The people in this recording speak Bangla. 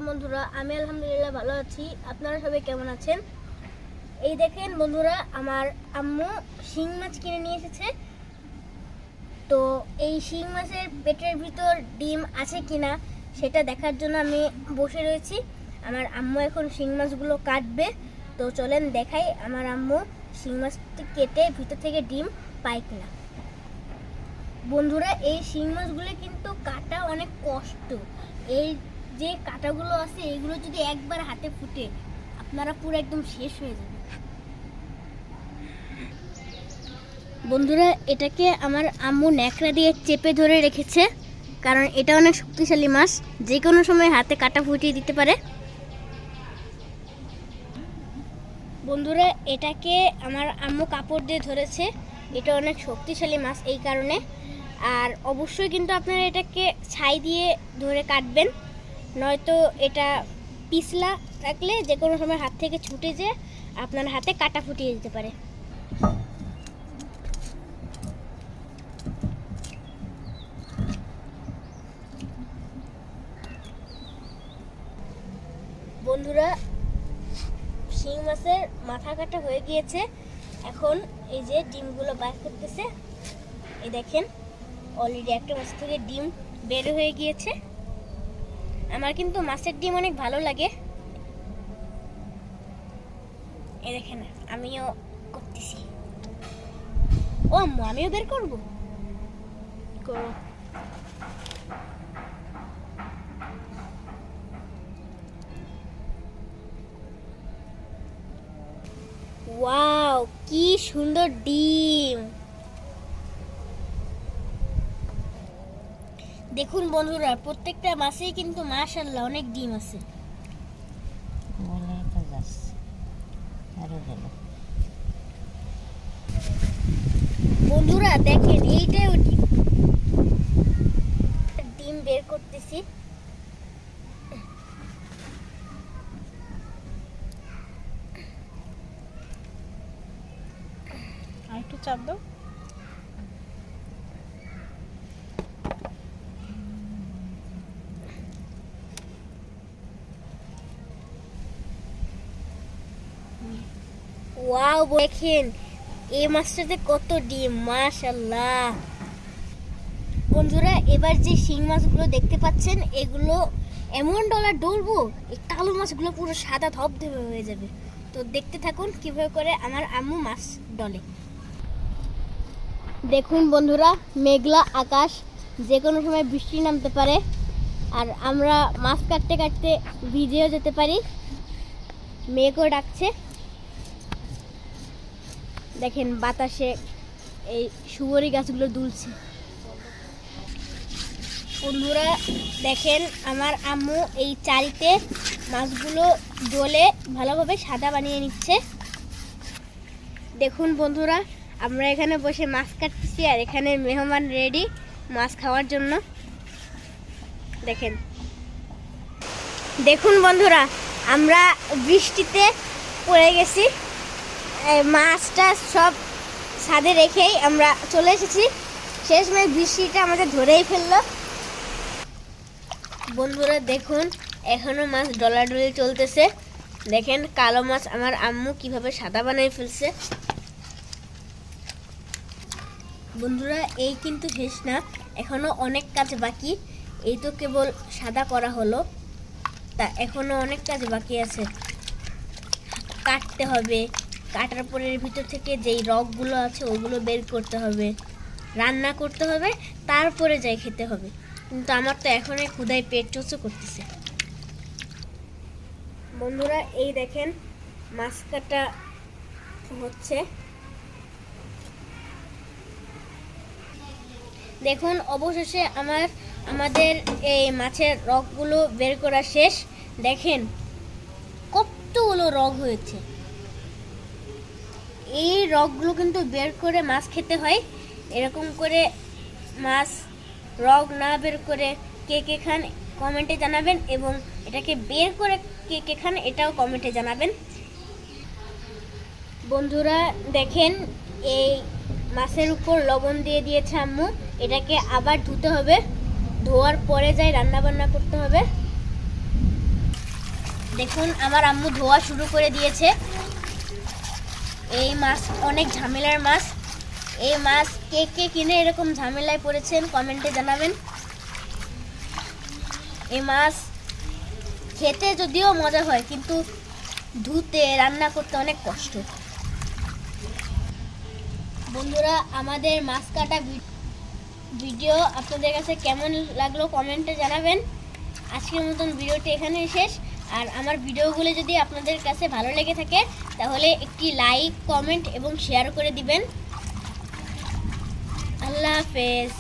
আলাইকুম বন্ধুরা, আমি আলহামদুলিল্লাহ ভালো আছি। আপনারা সবাই কেমন আছেন? এই দেখেন বন্ধুরা, আমার আম্মু শিং মাছ কিনে নিয়ে এসেছে। তো এই শিং মাছের পেটের ভিতর ডিম আছে কিনা সেটা দেখার জন্য আমি বসে রয়েছি। আমার আম্মু এখন শিং মাছগুলো কাটবে। তো চলেন দেখাই আমার আম্মু শিং মাছটি কেটে ভিতর থেকে ডিম পায় কিনা। বন্ধুরা, এই শিং মাছগুলো কিন্তু কাটা অনেক কষ্ট। এই যে কাটাগুলো আছে এইগুলো যদি একবার হাতে ফুটে আপনারা পুরো একদম শেষ হয়ে যাবে। বন্ধুরা, এটাকে আমার আম্মু ন্যাকড়া দিয়ে চেপে ধরে রেখেছে, কারণ এটা অনেক শক্তিশালী মাছ, যে কোনো সময় হাতে কাটা ফুটিয়ে দিতে পারে। বন্ধুরা, এটাকে আমার আম্মু কাপড় দিয়ে ধরেছে, এটা অনেক শক্তিশালী মাছ এই কারণে। আর অবশ্যই কিন্তু আপনারা এটাকে ছাই দিয়ে ধরে কাটবেন, নয়তো এটা পিছলা রাখলে যে কোনো সময় হাত থেকে ছুটে যেয়ে আপনার হাতে কাটা ফুটিয়ে দিতে পারে। বন্ধুরা, শিং মাছের মাথা কাটা হয়ে গিয়েছে। এখন এই যে ডিমগুলো বাইর করতেছে, এই দেখেন অলরেডি একটা মাছ থেকে ডিম বের হয়ে গিয়েছে। আমার কিন্তু মাছের ডিম অনেক ভালো লাগে। এই দেখেন আমিও করতেছি। ও আম্মু, আমিও বের করবো? করো। ওয়াও, কি সুন্দর ডিম! দেখুন বন্ধুরা, প্রত্যেকটা মাছেই কিন্তু মাশাআল্লাহ অনেক ডিম আছে। বন্ধুরা দেখেন, এইটাও ডিম। ডিম বের করতেছি। আর একটু চাপ দাও। ওয়াও, দেখেন এই মাছটাতে কত ডিম, মাশাআল্লাহ। বন্ধুরা, এবার যে শিং মাছগুলো দেখতে পাচ্ছেন এগুলো এমন ডলার ডলবো, এই কালো মাছগুলো পুরো সাদা ধবধবে হয়ে যাবে। তো দেখতে থাকুন কিভাবে করে আমার আম্মু মাছ ডলে। দেখুন বন্ধুরা, মেঘলা আকাশ, যে কোনো সময় বৃষ্টি নামতে পারে, আর আমরা মাছ কাটতে কাটতে ভিজেও যেতে পারি। মেঘও ডাকছে, দেখেন বাতাসে এই সুবরি গাছগুলো দুলছে। বন্ধুরা দেখেন, আমার আম্মু এই চারিতে মাছগুলো ডলে ভালোভাবে সাদা বানিয়ে নিচ্ছে। দেখুন বন্ধুরা, আমরা এখানে বসে মাছ কাটতেছি, আর এখানে মেহমান রেডি মাছ খাওয়ার জন্য। দেখেন দেখুন বন্ধুরা, আমরা বৃষ্টিতে পড়ে গেছি, মাছটা সব ছাদে রেখেই আমরা চলে এসেছি। শেষমেশ বৃষ্টিটা আমাদের ধরেই ফেললো। বন্ধুরা দেখুন, এখনো মাছ ডলাডলি চলতেছে। দেখেন কালো মাছ আমার আম্মু কিভাবে সাদা বানিয়ে ফেলছে। বন্ধুরা, এই কিন্তু শেষ না, এখনো অনেক কাজ বাকি। এই তো কেবল সাদা করা হলো, তা এখনো অনেক কাজ বাকি আছে। কাটতে হবে, কাটার পরে এর ভিতর থেকে যেই রগগুলো আছে ওগুলো বের করতে হবে, রান্না করতে হবে, তারপরে যাই খেতে হবে। কিন্তু আমার তো এখনই ক্ষুধায় পেট চোচো করতেছে। বন্ধুরা, এই দেখেন মাছ কাটা হচ্ছে। দেখুন অবশেষে আমাদের এই মাছের রগগুলো বের করা শেষ। দেখেন কতগুলো রগ হয়েছে। এই রগগুলো কিন্তু বের করে মাছ খেতে হয়। এরকম করে মাছ রগ না বের করে কে কে খান কমেন্টে জানাবেন, এবং এটাকে বের করে কে কে খান এটাও কমেন্টে জানাবেন। বন্ধুরা দেখেন, এই মাছের উপর লবণ দিয়ে দিয়েছে আম্মু। এটাকে আবার ধুতে হবে, ধোয়ার পরে যাই রান্না বান্না করতে হবে। দেখুন আমার আম্মু ধোয়া শুরু করে দিয়েছে। এই মাছ অনেক ঝামেলার মাছ। এই মাছ কে কে কিনে এরকম ঝামেলায় পড়েছেন কমেন্টে জানাবেন। এই মাছ খেতে যদিও মজা হয়, কিন্তু ধুতে রান্না করতে অনেক কষ্ট। বন্ধুরা, আমাদের মাছ কাটা ভিডিও আপনাদের কাছে কেমন লাগলো কমেন্টে জানাবেন। আজকের মতন ভিডিওটি এখানেই শেষ। আর আমার ভিডিওগুলো যদি আপনাদের কাছে ভালো লেগে থাকে তাহলে একটি লাইক, কমেন্ট এবং শেয়ার করে দিবেন। আল্লাহ হাফেজ।